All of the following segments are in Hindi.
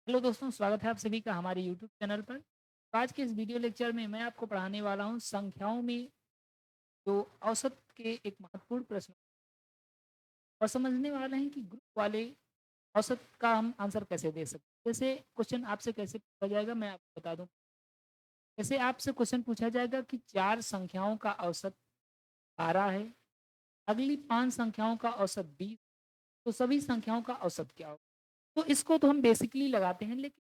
हेलो दोस्तों, स्वागत है आप सभी का हमारे यूट्यूब चैनल पर। तो आज के इस वीडियो लेक्चर में मैं आपको पढ़ाने वाला हूँ संख्याओं में जो औसत के एक महत्वपूर्ण प्रश्न और समझने वाले हैं कि ग्रुप वाले औसत का हम आंसर कैसे दे सकते हैं। जैसे क्वेश्चन आपसे कैसे पूछा जाएगा मैं आपको बता दूं। जैसे आपसे क्वेश्चन पूछा जाएगा कि 4 संख्याओं का औसत 12 है, अगली 5 संख्याओं का औसत 20, तो सभी संख्याओं का औसत क्या होगा। तो इसको तो हम बेसिकली लगाते हैं, लेकिन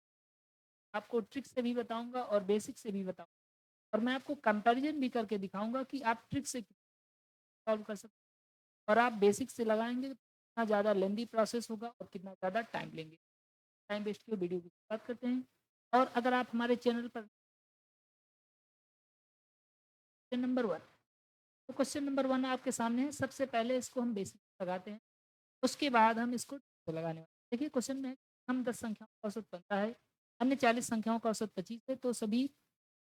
आपको ट्रिक से भी बताऊंगा और बेसिक से भी बताऊंगा, और मैं आपको कंपैरिजन भी करके दिखाऊँगा कि आप ट्रिक से सॉल्व कर सकते हैं और आप बेसिक से लगाएँगे तो कितना ज़्यादा लेंदी प्रोसेस होगा और कितना ज़्यादा टाइम लेंगे। टाइम वेस्ट किए वीडियो की शुरुआत करते हैं। और अगर आप हमारे चैनल पर क्वेश्चन नंबर 1, तो क्वेश्चन नंबर 1 आपके सामने है। सबसे पहले इसको हम बेसिक लगाते हैं, उसके बाद हम इसको ट्रिक से लगाने वाले हैं। देखिए क्वेश्चन में हम 10 संख्याओं का औसत बनता है, अन्य 40 संख्याओं का औसत 25 है, तो सभी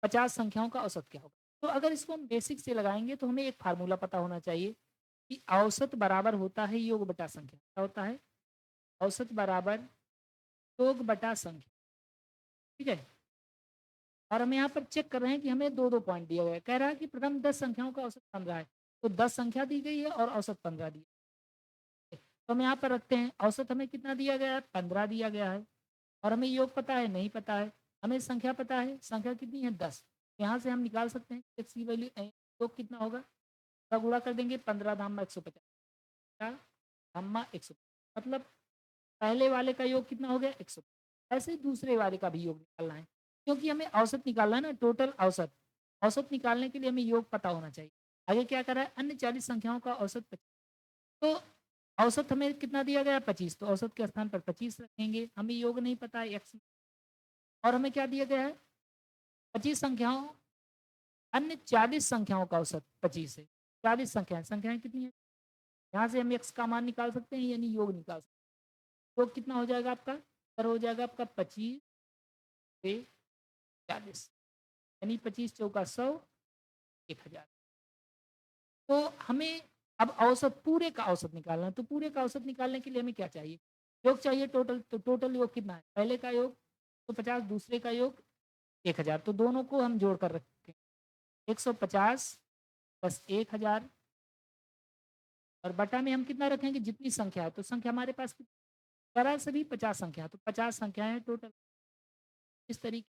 50 संख्याओं का औसत क्या होगा? तो अगर इसको हम बेसिक से लगाएँगे तो हमें एक फ़ॉर्मूला पता होना चाहिए कि औसत बराबर होता है योग बटा संख्या। क्या होता है? औसत बराबर योग बटा संख्या, ठीक है? और हम यहाँ पर चेक कर रहे हैं कि हमें 2-2 पॉइंट दिया गया है। कह रहा है कि प्रथम 10 संख्याओं का औसत 15 है, तो 10 संख्या दी गई है और औसत 15 दिया है। तो हम यहाँ पर रखते हैं, औसत हमें कितना दिया गया है? 15 दिया गया है और हमें योग पता है? नहीं पता है। हमें संख्या पता है, संख्या कितनी है? 10। यहाँ से हम निकाल सकते हैं कि x की वैल्यू योग कितना होगा? का गुणा कर देंगे 15 धामा 150 का धामा 100, मतलब पहले वाले का योग कितना हो गया? 100। ऐसे ही दूसरे वाले का भी योग निकालना है, क्योंकि हमें औसत निकालना है ना, टोटल औसत। औसत निकालने के लिए हमें योग पता होना चाहिए। आगे क्या कर रहा है? अन्य 40 संख्याओं का औसत 25। तो औसत हमें कितना दिया गया है? 25, तो औसत के स्थान पर 25 रखेंगे। हमें योग नहीं पता है x, और हमें क्या दिया गया है? 25 संख्याओं, अन्य 40 संख्याओं का औसत 25 है। 40 संख्याएँ कितनी हैं? यहाँ से हम x का मान निकाल सकते हैं, यानी योग निकाल सकते हैं। योग कितना हो जाएगा आपका? सर हो जाएगा आपका 25 से 40, यानी 25 चौका 100, 1000। तो हमें अब औसत, पूरे का औसत निकालना है। तो पूरे का औसत निकालने के लिए हमें क्या चाहिए? योग चाहिए टोटल। तो टोटल योग कितना है? पहले का योग तो 50, दूसरे का योग 1000, तो दोनों को हम जोड़ कर रखें। 150 प्लस 1000, और बटा में हम कितना रखेंगे? जितनी संख्या है। तो संख्या हमारे पास सरासरी 50 संख्या है, तो 50 संख्याएँ हैं टोटल, इस तरीके,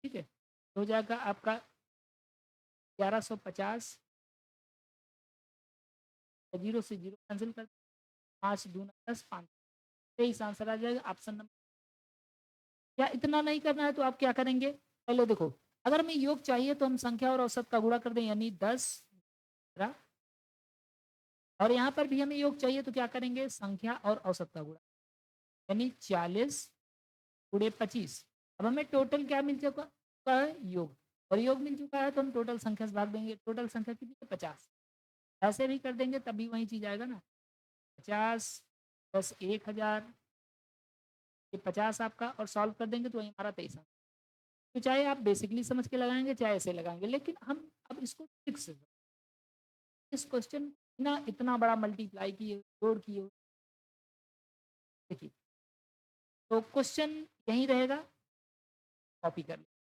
ठीक है? तो हो जाएगा आपका 1150, 0 से 0 कैंसल कर, 5 दूना 10, 5, 23 आंसर आ जाएगा ऑप्शन नंबर। या इतना नहीं करना है तो आप क्या करेंगे? पहले देखो, अगर हमें योग चाहिए तो हम संख्या और औसत का गुणा कर दें, यानी 10, 15, और यहाँ पर भी हमें योग चाहिए तो क्या करेंगे? संख्या और औसत का गुणा, यानी 40 गुणे 25। अब हमें टोटल क्या मिल चुका है? योग। और योग मिल चुका है तो हम टोटल संख्या से भाग देंगे। टोटल संख्या कितनी है? 50। ऐसे भी कर देंगे तब भी वही चीज़ आएगा ना। 50 प्लस 1000, ये 50 आपका, और सॉल्व कर देंगे तो वही हमारा 23 आंसर। तो चाहे आप बेसिकली समझ के लगाएँगे, चाहे ऐसे लगाएँगे, लेकिन हम अब इसको ट्रिक से, इस क्वेश्चन ना इतना बड़ा मल्टीप्लाई किए, जोड़ किए, देखिए, तो क्वेश्चन यहीं रहेगा, कॉपी कर लीजिए।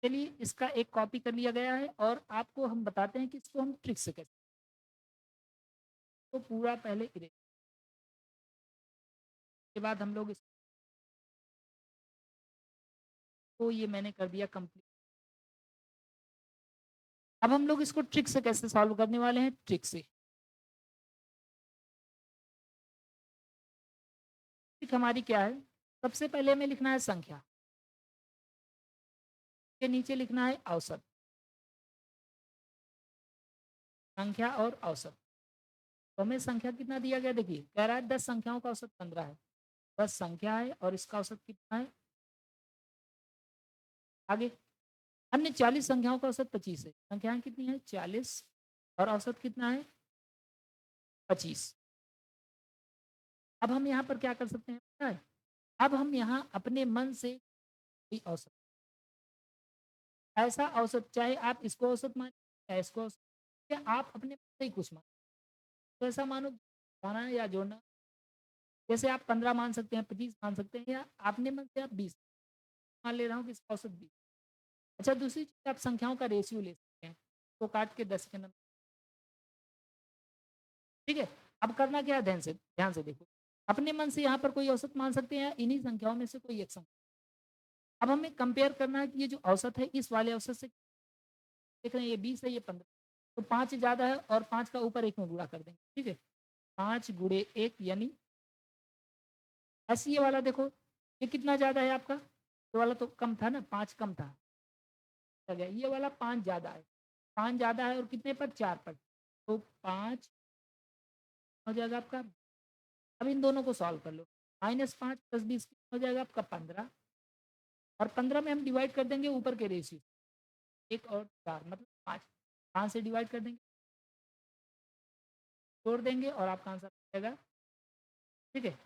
चलिए इसका एक कॉपी कर लिया गया है और आपको हम बताते हैं कि इसको हम ट्रिक से कैसे, तो पूरा पहले इरेज के बाद हम लोग इसको, ये मैंने कर दिया कंप्लीट। अब हम लोग इसको ट्रिक से कैसे सॉल्व करने वाले हैं? ट्रिक से, ट्रिक हमारी क्या है? सबसे पहले हमें लिखना है संख्या, के नीचे लिखना है औसत। संख्या और औसत, तो हमें संख्या कितना दिया गया? देखिए कह रहा है 10 संख्याओं का औसत 15 है। 10 संख्या है और इसका औसत कितना है? आगे, अन्य 40 संख्याओं का औसत 25 है। संख्याएं कितनी है? 40, और औसत कितना है? 25। अब हम यहाँ पर क्या कर सकते हैं पता है? अब हम यहाँ अपने मन से कोई औसत, ऐसा औसत, चाहे आप इसको औसत माने, चाहे इसको औसत, या आप अपने मन से ही कुछ मानो, तो ऐसा मानो, घटाना या जोड़ना जैसे आप 15 मान सकते हैं, 25 मान सकते हैं या आपने मन से आप 20 मान ले रहा हूँ कि इसका औसत 20। अच्छा दूसरी चीज़ आप संख्याओं का रेशियो ले सकते हैं, तो काट के 10 के नंबर ठीक है? अब करना क्या है ध्यान से देखो। अपने मन से यहाँ पर कोई औसत मान सकते हैं या इन्हीं संख्याओं में से कोई एक संख्या। अब हमें कंपेयर करना है कि ये जो औसत है इस वाले औसत से देख रहे हैं ये 20 है, ये 15 तो 5 ज़्यादा है और 5 का ऊपर 1 में गुणा कर देंगे, ठीक है? 5 गुणे 1 यानी ऐसे ये वाला देखो, ये कितना ज़्यादा है आपका? ये वाला तो कम था ना, 5 कम था। चलिए ये वाला 5 ज़्यादा है। 5 ज़्यादा है और कितने पर? 4 पर। तो 5 हो जाएगा आपका। अब इन दोनों को सॉल्व कर लो। -5 + 20 कितना हो जाएगा आपका? 15 और 15 में हम डिवाइड कर देंगे ऊपर के रेशियो 1 और 4 मतलब 5। 5 से डिवाइड कर देंगे, जोड़ देंगे और आपका आंसर आ जाएगा, ठीक है?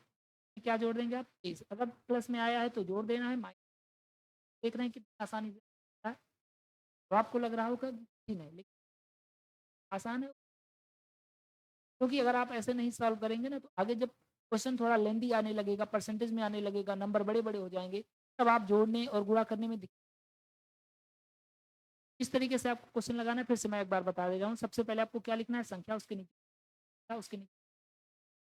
क्या जोड़ देंगे आप? 30 अगर प्लस में आया है तो जोड़ देना है, माइनस देख रहे हैं कितनी आसानी से होता है। तो आपको लग रहा होगा कि नहीं, लेकिन आसान है। क्योंकि अगर आप ऐसे नहीं सॉल्व करेंगे ना तो आगे जब क्वेश्चन थोड़ा लेंदी आने लगेगा, परसेंटेज में आने लगेगा, नंबर बड़े-बड़े हो जाएँगे, तब आप जोड़ने और गुणा करने में इस तरीके से आपको क्वेश्चन लगाना है। फिर से मैं एक बार बता दे रहा हूँ। सबसे पहले आपको क्या लिखना है? संख्या, उसके नीचे संख्या, उसके नीचे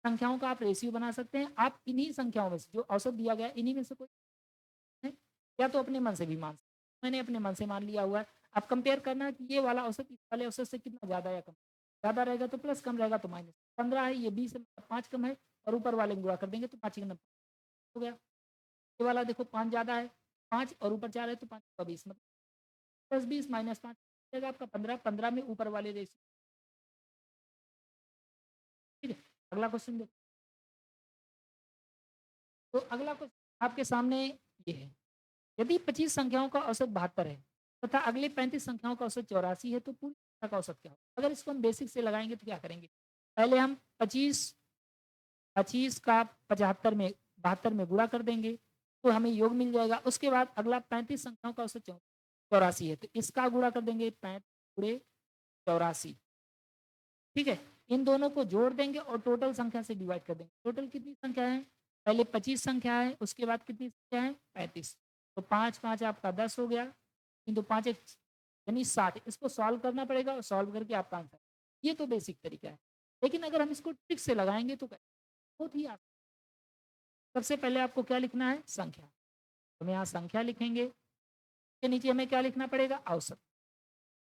संख्याओं का आप रेशियो बना सकते हैं। आप इन्हीं संख्याओं में से जो औसत दिया गया है, इन्हीं में से कोई है या तो अपने मन से भी मान सकते हैं। मैंने अपने मन से मान लिया हुआ है। अब कंपेयर करना है कि ये वाला औसत इस वाले औसत से कितना ज़्यादा या कम। ज़्यादा रहेगा तो प्लस, कम रहेगा तो माइनस। 15 है, ये 20 है, 5 कम है और ऊपर वाले में गुणा कर देंगे तो 5 के नंबर हो गया। ये वाला देखो 5 ज़्यादा है, 5 और ऊपर 4 है तो 5 का 20 मतलब +20 -5 हो जाएगा आपका 15, 15 में ऊपर वाले रेशियो, ठीक है? अगला क्वेश्चन देखो। तो अगला क्वेश्चन आपके सामने ये है। यदि 25 संख्याओं का औसत 72 है तथा अगले 35 संख्याओं का औसत 84 है तो पूरी संख्या का औसत क्या होगा? अगर इसको हम बेसिक से लगाएँगे तो क्या करेंगे? पहले हम 25 का 75 में 72 में गुणा कर देंगे, तो हमें योग मिल जाएगा। उसके बाद अगला 35 संख्याओं का औसत 84 है, तो इसका गुणा कर देंगे 35 गुणे 84, ठीक है? इन दोनों को जोड़ देंगे और टोटल संख्या से डिवाइड कर देंगे। टोटल कितनी संख्या है? पहले 25 संख्या है, उसके बाद कितनी संख्या है? 35। तो 5 5 आपका 10 हो गया, इंटू 5 एक यानी 60। इसको सॉल्व करना पड़ेगा और सॉल्व करके आपका आंसर। ये तो बेसिक तरीका है। लेकिन अगर हम इसको ट्रिक से लगाएँगे तो बहुत ही आसान। सबसे पहले आपको क्या लिखना है? संख्या। तो हम यहाँ संख्या लिखेंगे, इसके नीचे हमें क्या लिखना पड़ेगा? औसत,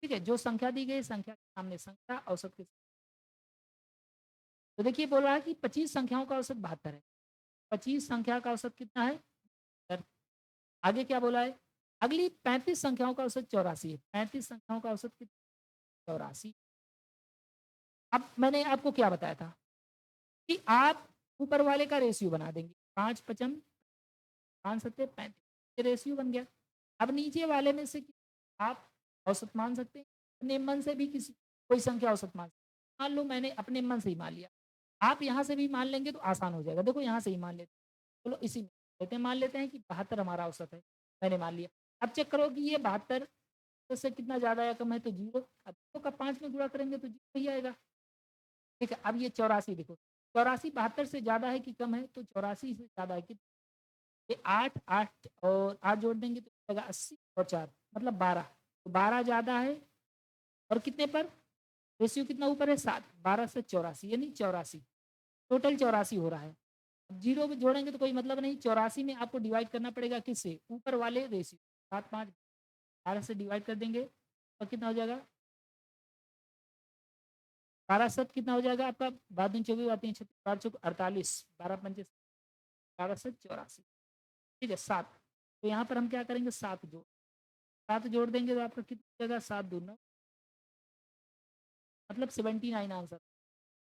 ठीक है? जो संख्या दी गई संख्या के सामने संख्या, औसत के तो देखिए बोल रहा है कि 25 संख्याओं का औसत 72 है। 25 संख्या का औसत कितना है? सर आगे क्या बोला है? अगली 35 संख्याओं का औसत 84 है। 35 संख्याओं का औसत कितना? 84। अब मैंने आपको क्या बताया था कि आप ऊपर वाले का रेशियो बना देंगे। 5 पचम 5 सत्ते 35, ये रेशियो बन गया। अब नीचे वाले में से आप औसत मान सकते हैं। अपने मन से भी किसी कोई संख्या औसत मान सकते हैं। मान लो मैंने अपने मन से ही मान लिया। आप यहाँ से भी मान लेंगे तो आसान हो जाएगा। देखो यहाँ से ही मान लेते हैं। चलो इसी में लेते हैं, मान लेते हैं कि 72 हमारा औसत है। मैंने मान लिया। अब चेक करो कि ये 72 से कितना ज़्यादा या कम है तो 0। अब 2 का 5 में गुणा करेंगे तो 0 ही आएगा। ठीक है, अब ये 84 देखो। 84 72 से ज़्यादा है कि कम है? तो 84 से ज़्यादा है कि ये 8 8 और 8 जोड़ देंगे तो हो जाएगा 80 और 4 मतलब 12। तो 12 ज़्यादा है और कितने पर? रेशियो कितना ऊपर है? 7। 12 से 84 यानी 84। टोटल 84 हो रहा है। अब 0 में जोड़ेंगे तो कोई मतलब नहीं। 84 में आपको डिवाइड करना पड़ेगा किससे? ऊपर वाले रेशियो 7 5 12 से डिवाइड कर देंगे और कितना हो जाएगा? 12 7 कितना हो जाएगा आपका? 12 दूनी 24 आती है 36 12 चौक 48 12 पंचे 12 से 84, ठीक है 7। तो यहाँ पर हम क्या करेंगे? 7 जोड़ देंगे तो आपका कितना हो जाएगा? 7 दूना मतलब 79 आंसर।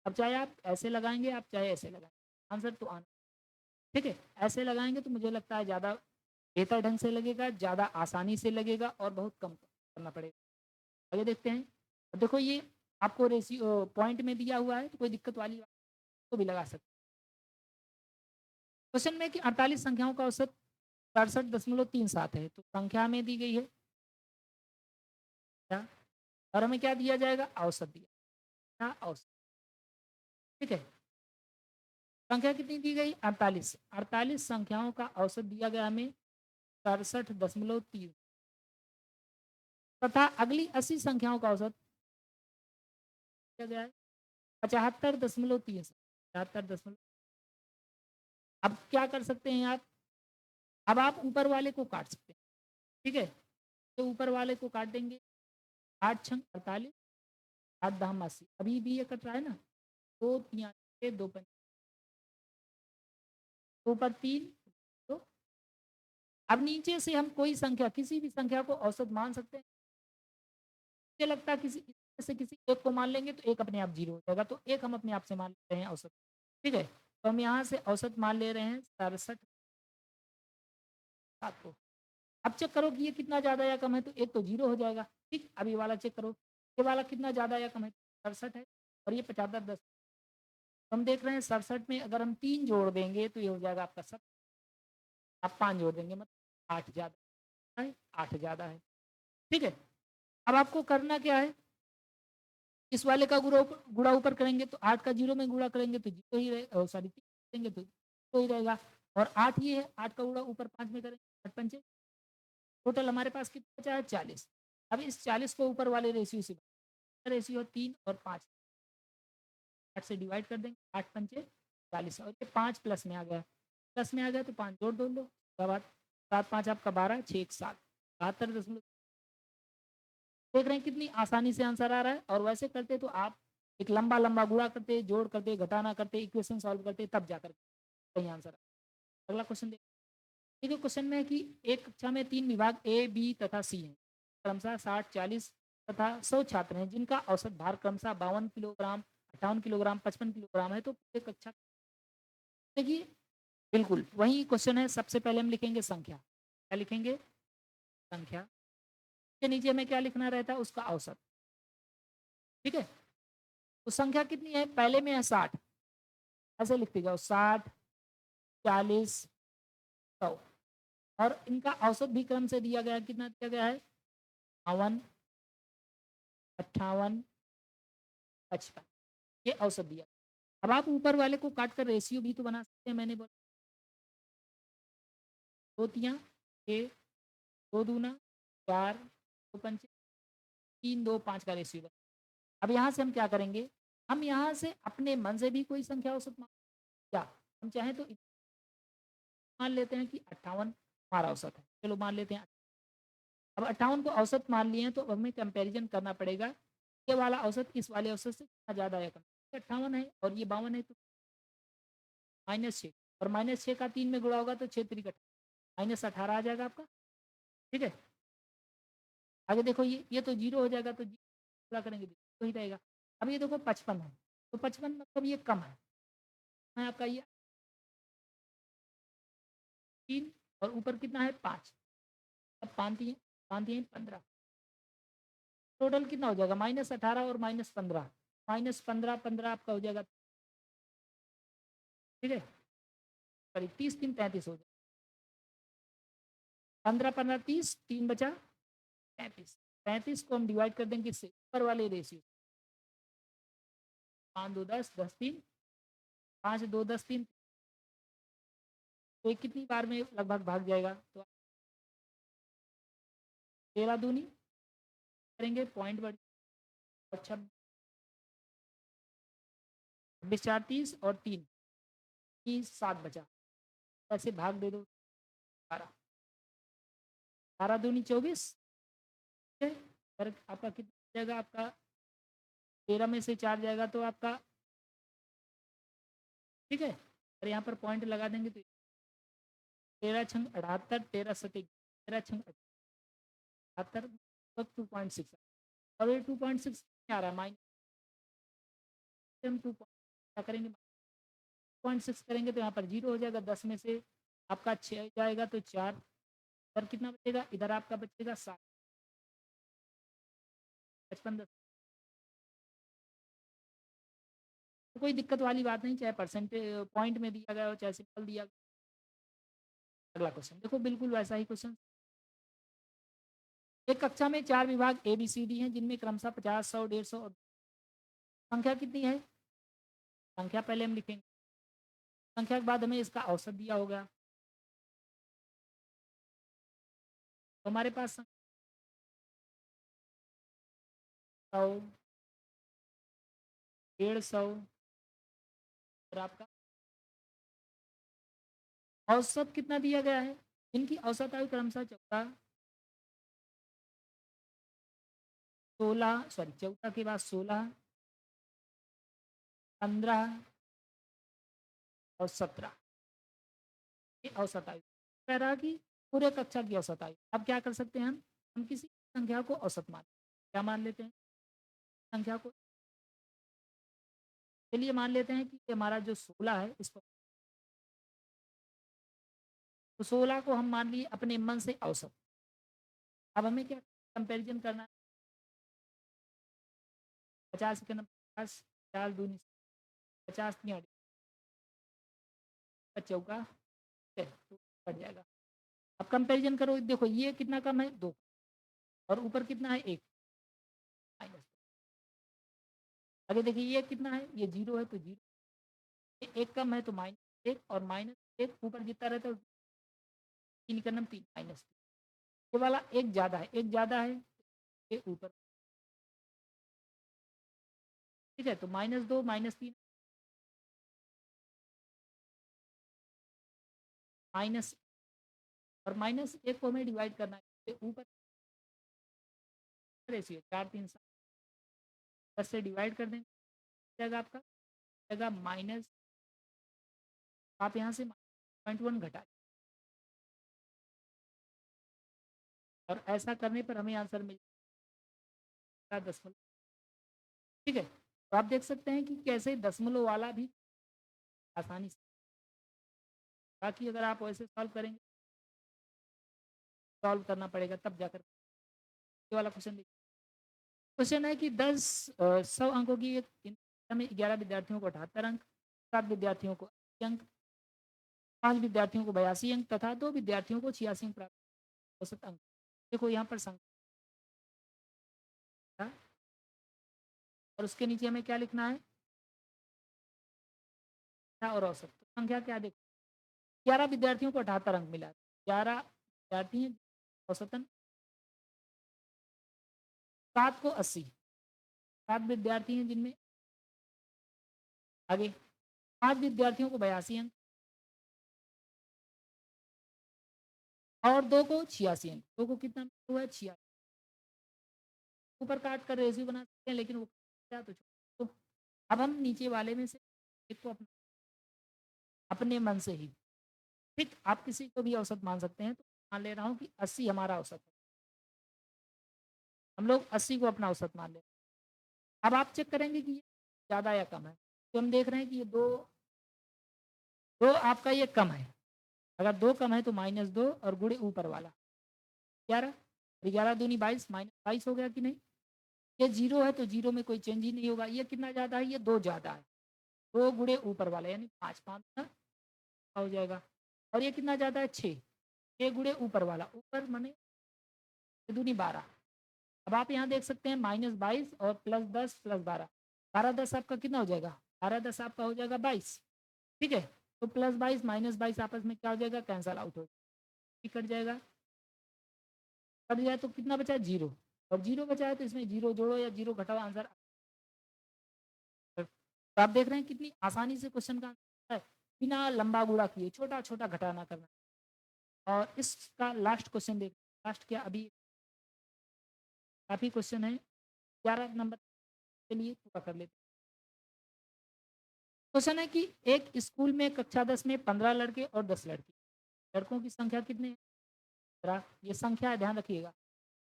अब चाहे आप ऐसे लगाएँगे, आप चाहे ऐसे लगाएँ, आंसर तो आना, ठीक है? ऐसे लगाएँगे तो मुझे लगता है ज़्यादा बेहतर ढंग से लगेगा, ज़्यादा आसानी से लगेगा और बहुत कम करना पड़ेगा। आगे देखते हैं। अब देखो ये आपको रेशियो पॉइंट में दिया हुआ है, तो कोई दिक्कत वाली बात को भी लगा सकते हैं। क्वेश्चन में कि 48 संख्याओं का औसत 67.37 है, तो संख्या में दी गई है क्या? और हमें क्या दिया जाएगा? औसत दिया, क्या औसत, ठीक है? संख्या कितनी दी गई? 48। 48 संख्याओं का औसत दिया गया हमें 67.3 तथा अगली 80 संख्याओं का औसत दिया गया है 75.3। 75 अब क्या कर सकते हैं आप? अब आप ऊपर वाले को काट सकते हैं, ठीक है? तो ऊपर वाले को काट देंगे, 8 छंग 48, 8 दहम 80। अभी भी ये कट रहा है ना, 2 तिया 2 पंच, 2 पर 3 तो अब नीचे से हम कोई संख्या, किसी भी संख्या को औसत मान सकते हैं। मुझे लगता है किसी इसमें से किसी एक को मान लेंगे तो एक अपने आप 0 हो जाएगा, तो एक हम अपने आप से मान लेते हैं औसत, ठीक है? तो हम यहाँ से औसत मान ले रहे हैं 67 7 को। अब चेक करो कि ये कितना ज़्यादा या कम है, तो एक तो 0 हो जाएगा, ठीक? अब ये वाला चेक करो, ये वाला कितना ज़्यादा या कम है? 67 है और ये 75 10। तो हम देख रहे हैं 67 में अगर हम 3 जोड़ देंगे तो ये हो जाएगा आपका 70। आप 5 जोड़ देंगे मतलब 8 ज़्यादा है, 8 ज़्यादा है, ठीक है? अब आपको करना क्या है? इस वाले का गुणा ऊपर करेंगे तो 8 का 0 में गुणा करेंगे तो 0 ही रहेगा, सॉरी 3 करेंगे तो 0 ही रहेगा और 8 ये है, 8 का गुणा ऊपर 5 में करेंगे, 8 पंचे टोटल हमारे पास कितना बचा है? 40। अब इस 40 को ऊपर वाले रेशियो से, रेशियो 3 और 5, 8 से डिवाइड कर देंगे, 8 पंचे 40 और ये 5 प्लस में आ गया, प्लस में आ गया तो 5 जोड़ दो लो, उसके बाद 7 5 आपका 12, 6 1 7, 72 देख रहे हैं कितनी आसानी से आंसर आ रहा है। और वैसे करते तो आप एक लंबा लंबा गुणा करते, जोड़ करते, घटाना करते, इक्वेशन सॉल्व करते, तब जाकर सही आंसर आता। अगला क्वेश्चन देखिए, क्वेश्चन में है कि एक कक्षा में 3 विभाग ए, बी तथा सी हैं, क्रमशः 60, 40 तथा 100 छात्र हैं जिनका औसत भार क्रमशः 52 किलोग्राम, 58 किलोग्राम, 55 किलोग्राम है, तो पूरे कक्षा देखिए बिल्कुल वही क्वेश्चन है। सबसे पहले हम लिखेंगे संख्या, क्या लिखेंगे? संख्या के नीचे हमें क्या लिखना रहता है? उसका औसत, ठीक है? तो संख्या कितनी है? पहले में है 60, ऐसे लिखते जाओ 60, 40, 100 और इनका औसत भी क्रम से दिया गया है, कितना दिया गया है? 52, 58, 55, ये औसत दिया। अब आप ऊपर वाले को काट कर रेशियो भी तो बना सकते हैं, मैंने बोला 2 तिया 6, 2 दूना 4, 2 पंचे 3, 2 5 का रेशियो बना। अब यहाँ से हम क्या करेंगे? हम यहाँ से अपने मन से भी कोई संख्या औसत मान, या हम चाहें तो मान लेते हैं कि 58 हमारा औसत है, चलो मान लेते हैं। अब 58 को औसत मान लिए हैं तो अब हमें कंपैरिजन करना पड़ेगा, ये वाला औसत इस वाले औसत से कितना ज़्यादा या कम। 58 है और ये 52 है तो -6 और -6 का 3 में गुणा होगा तो 6 त्रिक -18 आ जाएगा आपका, ठीक है? आगे देखो ये तो 0 हो जाएगा तो गुणा करेंगे तो ही रहेगा। अब ये देखो 55 है, तो 55 मतलब ये कम है आपका ये 3 और ऊपर कितना है 5, अब 5 तिया 15, टोटल कितना हो जाएगा? -18 और -15, -15 15 आपका हो जाएगा, ठीक है? करीब 30 3 35 हो जाएगा, 15 15 30, 3 बचा 35, 35 को हम डिवाइड कर देंगे इससे ऊपर वाले रेशियो, 5 2 10, 10 3, 5 2 10 3, तो ये कितनी बार में लगभग भाग जाएगा? तो 13 दूनी करेंगे पॉइंट बढ़ और 26 4 30 और 3 30 7 बचा, ऐसे भाग दे दो 12, 12 दूनी 24, ठीक है? और आपका कितना जाएगा? आपका 13 में से 4 जाएगा तो आपका, ठीक है? और यहाँ पर पॉइंट लगा देंगे तो 13 छंग 78, 13 सटीक 13 छंग 78 मतलब 2.6 और ये 2.6 आ रहा है माइनस, हम 2 क्या करेंगे? 2.6 करेंगे तो यहाँ पर 0 हो जाएगा, 10 में से आपका 6 जाएगा तो 4 और कितना बचेगा? इधर आपका बचेगा 7, 55 10, तो कोई दिक्कत वाली बात नहीं, चाहे परसेंटेज पॉइंट में दिया गया हो चाहे सिंपल दिया गया। अगला क्वेश्चन देखो, बिल्कुल वैसा ही क्वेश्चन। एक कक्षा में 4 विभाग ए बी सी डी हैं जिनमें क्रमशः 50 100 150 और संख्या कितनी है? संख्या पहले हम लिखेंगे संख्या के बाद हमें इसका औसत दिया होगा। तो हमारे पास 100, 150 और आपका औसत कितना दिया गया है? इनकी औसत आयु क्रमशः 14 के बाद 16, 15 और 17 ये औसत आयु। कह रहा कि पूरे कक्षा की औसत आयु। अब क्या कर सकते हैं हम किसी संख्या को औसत मान क्या मान लेते हैं? संख्या को चलिए मान लेते हैं कि हमारा जो 16 है इसको, तो 16 को हम मान लिए अपने मन से औसत। अब हमें क्या कंपैरिजन करना है? 50 के नंबर 50, 50 दूनी 50 नहीं, चौका तो बढ़ जाएगा। अब कंपैरिजन करो, देखो ये कितना कम है 2 और ऊपर कितना है 1 माइनस। आगे देखिए ये कितना है, ये 0 है तो 0, ये 1 कम है तो -1 और -1 ऊपर जितना रहता है 3 का नंबर 3 -3। ये वाला 1 ज़्यादा है, 1 ज़्यादा है ये ऊपर, ठीक है? तो -2 -3 माइनस और -1 को हमें डिवाइड करना है, ये ऊपर रेशियो 4 3 7 10 से डिवाइड कर देंगे, जाएगा आपका जाएगा माइनस, आप यहाँ से 0.1 घटा और ऐसा करने पर हमें आंसर मिल जाएगा दशमलव, ठीक है? तो आप देख सकते हैं कि कैसे दशमलव वाला भी आसानी से, बाकी अगर आप वैसे सॉल्व करेंगे, सॉल्व करना पड़ेगा तब जाकर ये वाला क्वेश्चन देखिए। क्वेश्चन है कि 100 अंकों की एक परीक्षा में 11 विद्यार्थियों को 78 अंक, 7 विद्यार्थियों को 80 अंक, 5 विद्यार्थियों को 82 अंक तथा 2 विद्यार्थियों को 86 अंक प्राप्त, औसत अंक। देखो यहाँ पर संख्या और उसके नीचे हमें क्या लिखना है? और औसत। तो संख्या क्या देखो, 11 विद्यार्थियों को 78 अंक मिला, 11 विद्यार्थी हैं औसतन, 7 को 80, 7 विद्यार्थी हैं जिनमें आगे 5 विद्यार्थियों को 82 अंक और 2 को 86 अंक, 2 को कितना हुआ है 86, ऊपर काट कर रेशियो बना सकते हैं लेकिन वो क्या तो तो अब हम नीचे वाले में से एक को अपने मन से ही, ठीक, आप किसी को भी औसत मान सकते हैं, तो मान ले रहा हूँ कि 80 हमारा औसत है, हम लोग 80 को अपना औसत मान लें। अब आप चेक करेंगे कि ये ज़्यादा या कम है, तो हम देख रहे हैं कि ये 2 आपका ये कम है, अगर 2 कम है तो -2 और गुणे ऊपर वाला 11, 11 दूनी 22 -22 हो गया कि नहीं? ये 0 है तो 0 में कोई चेंज ही नहीं होगा, ये कितना ज़्यादा है? ये 2 ज़्यादा है, 2 गुणे ऊपर वाला यानी 5, 5 का हो जाएगा और ये कितना ज़्यादा है 6, 6 गुणे ऊपर वाला, ऊपर माने दूनी 12। अब आप यहाँ देख सकते हैं -22 और +10 +12, 12 10 आपका कितना हो जाएगा? 12 10 आपका हो जाएगा 22, ठीक है? तो +22 -22 आपस में क्या हो जाएगा? कैंसल आउट हो कट जाएगा, कट जाए तो कितना बचा? 0 और 0 बचा है तो इसमें 0 जोड़ो या 0 घटाओ, आंसर। तो आप देख रहे हैं कितनी आसानी से क्वेश्चन का आंसर है, बिना लंबा गुणा किए, छोटा-छोटा घटाना करना। और इसका लास्ट क्वेश्चन देख, लास्ट क्या अभी काफ़ी क्वेश्चन है, 11 नंबर के लिए पूरा कर लेते हैं। क्वेश्चन है कि एक स्कूल में कक्षा 10 में 15 लड़के और 10 लड़की, लड़कों की संख्या कितनी है? जरा ये संख्या है, ध्यान रखिएगा,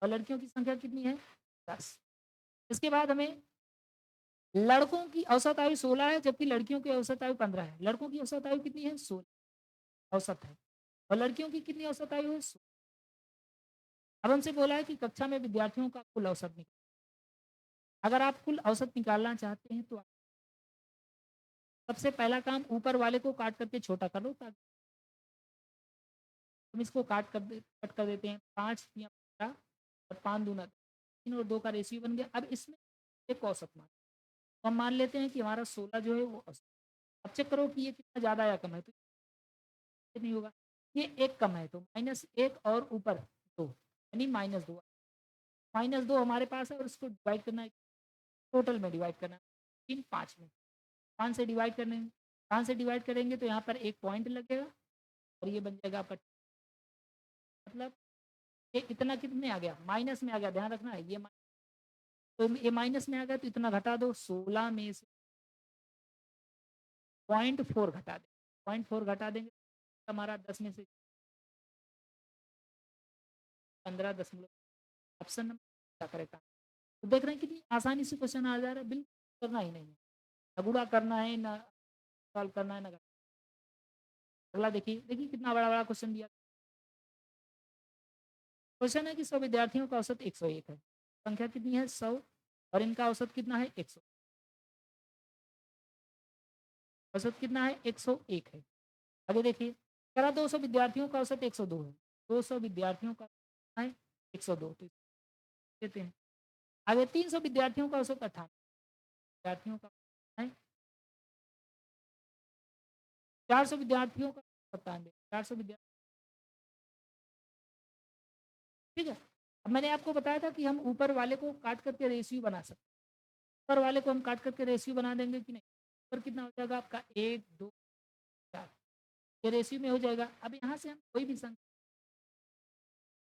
और लड़कियों की संख्या कितनी है? 10। इसके बाद हमें लड़कों की औसत आयु 16 है जबकि लड़कियों की औसत आयु 15 है। लड़कों की औसत आयु कितनी है? 16 औसत है और लड़कियों की कितनी औसत आयु है? 16। अब हमसे बोला है कि कक्षा में विद्यार्थियों का कुल औसत निकालें। अगर आप कुल औसत निकालना चाहते हैं तो सबसे पहला काम ऊपर वाले को काट करके छोटा कर लो, ताकि हम इसको कट कर देते हैं। 5 या 15 और 5 दूना 3 और 2 का रेशियो बन गया। अब इसमें एक औसत मान, तो हम मान लेते हैं कि हमारा 16 जो है वो औसत। अब चेक करो कि ये कितना ज़्यादा या कम है, तो ये नहीं होगा। ये 1 कम है तो -1 और ऊपर 2 यानी -2। -2 हमारे पास है और इसको डिवाइड करना है, टोटल में डिवाइड करना है 3 5 में। 5 से डिवाइड करने 5 से डिवाइड करेंगे तो यहाँ पर 1 पॉइंट लगेगा और ये बन जाएगा आपका, मतलब ये इतना कितने आ गया? माइनस में आ गया, ध्यान रखना है ये तो ये माइनस में आ गया तो इतना घटा दो, 16 में से 0.4 घटा दें, 0.4 घटा देंगे तो हमारा 10 में से 15.0, ऑप्शन नंबर क्या करेक्ट आंसर। तो देख रहे हैं कितनी आसानी से क्वेश्चन आ जा रहा है, बिल्कुल करना ही नहीं है, ना गुणा करना है ना सॉल्व करना है ना अगला देखिए, देखिए कितना बड़ा-बड़ा क्वेश्चन दिया। क्वेश्चन है कि 100 विद्यार्थियों का औसत 101 है। संख्या कितनी है? 100 और इनका औसत कितना है? 100। औसत कितना है? 101 है। आगे देखिए, कह रहा 200 विद्यार्थियों का औसत 102 है। 200 विद्यार्थियों का कितना है? 102 तो देते हैं। आगे 300 विद्यार्थियों का औसत 98 विद्यार्थियों का है। 400 विद्यार्थियों का 97 400 विद्यार्थी, ठीक है। अब मैंने आपको बताया था कि हम ऊपर वाले को काट करके रेशियो बना सकते हैं। ऊपर वाले को हम काट करके रेशियो बना देंगे कि नहीं? ऊपर कितना हो जाएगा आपका 1 2 4, ये रेशियो में हो जाएगा। अब यहाँ से हम कोई भी संख्या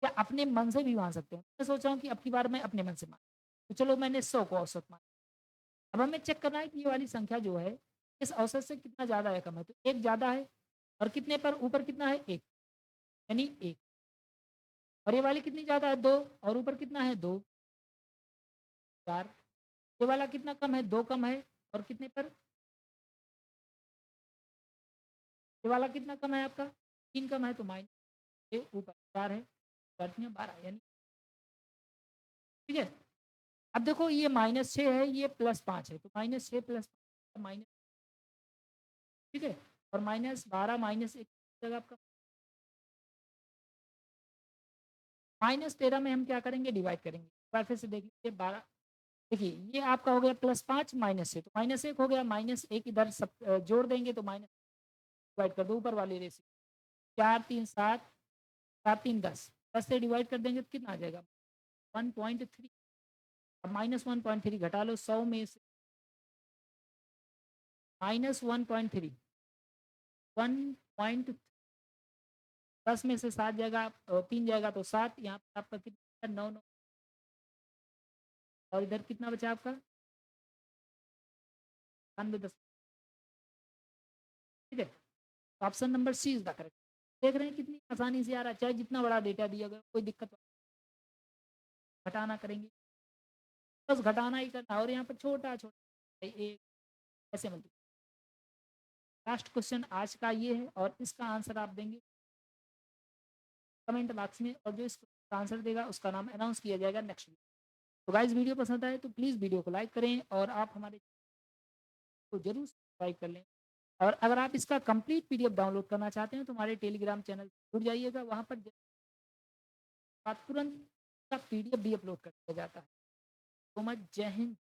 या अपने मन से भी मान सकते हैं। मैं सोच रहा हूँ कि अब की बार मैं अपने मन से मान, तो चलो मैंने 100 को औसत माना। अब हमें चेक करना है कि ये वाली संख्या जो है, इस औसत से कितना ज़्यादा या कम है। तो 1 ज़्यादा है और कितने पर ऊपर कितना है 1, यानी 1 और ये वाली कितनी ज़्यादा है 2 और ऊपर कितना है 2, 4। ये वाला कितना कम है 2 कम है और कितने पर, ये वाला कितना कम है आपका 3 कम है तो माइनस, ये ऊपर 4 है, 4 तियाँ 12 यानी, ठीक है। अब देखो ये -6 है, ये +5 है, तो -6 + माइनस, ठीक है। और -12 -1 जगह आपका -13 में हम क्या करेंगे डिवाइड करेंगे। एक बार फिर से देख लीजिए 12, देखिए ये आपका हो गया +5 -6 तो -1 हो गया, -1 इधर सब जोड़ देंगे तो माइनस डिवाइड कर दो ऊपर वाली रेशियो, 4 3 7 7 3 10, 10 से डिवाइड कर देंगे तो कितना आ जाएगा 1.3। अब -1.3 घटा लो 100 में से, -1.3 1. 10 में से 7 जाएगा 3 जाएगा तो 7, यहाँ पर आपका कितना 9 9 और इधर कितना बचा आपका 92, ठीक है। तो option number C is the correct. देख रहे हैं कितनी आसानी से आ रहा है, चाहे जितना बड़ा डेटा दिया गया कोई दिक्कत, घटाना करेंगे बस घटाना ही करना और यहाँ पर छोटा छोटा एक ऐसे मतलब। लास्ट क्वेश्चन आज का ये है और इसका आंसर आप देंगे कमेंट बॉक्स में और जो इसका आंसर देगा उसका नाम अनाउंस किया जाएगा नेक्स्ट वीक। तो गाइज वीडियो पसंद आए तो प्लीज़ वीडियो को लाइक करें और आप हमारे को जरूर सब्सक्राइब कर लें। और अगर आप इसका कंप्लीट पीडीएफ डाउनलोड करना चाहते हैं तो हमारे टेलीग्राम चैनल जुड़ जाइएगा, वहाँ पर तुरंत का पीडीएफ भी अपलोड कर दिया जाता है। तो मच जय हिंद।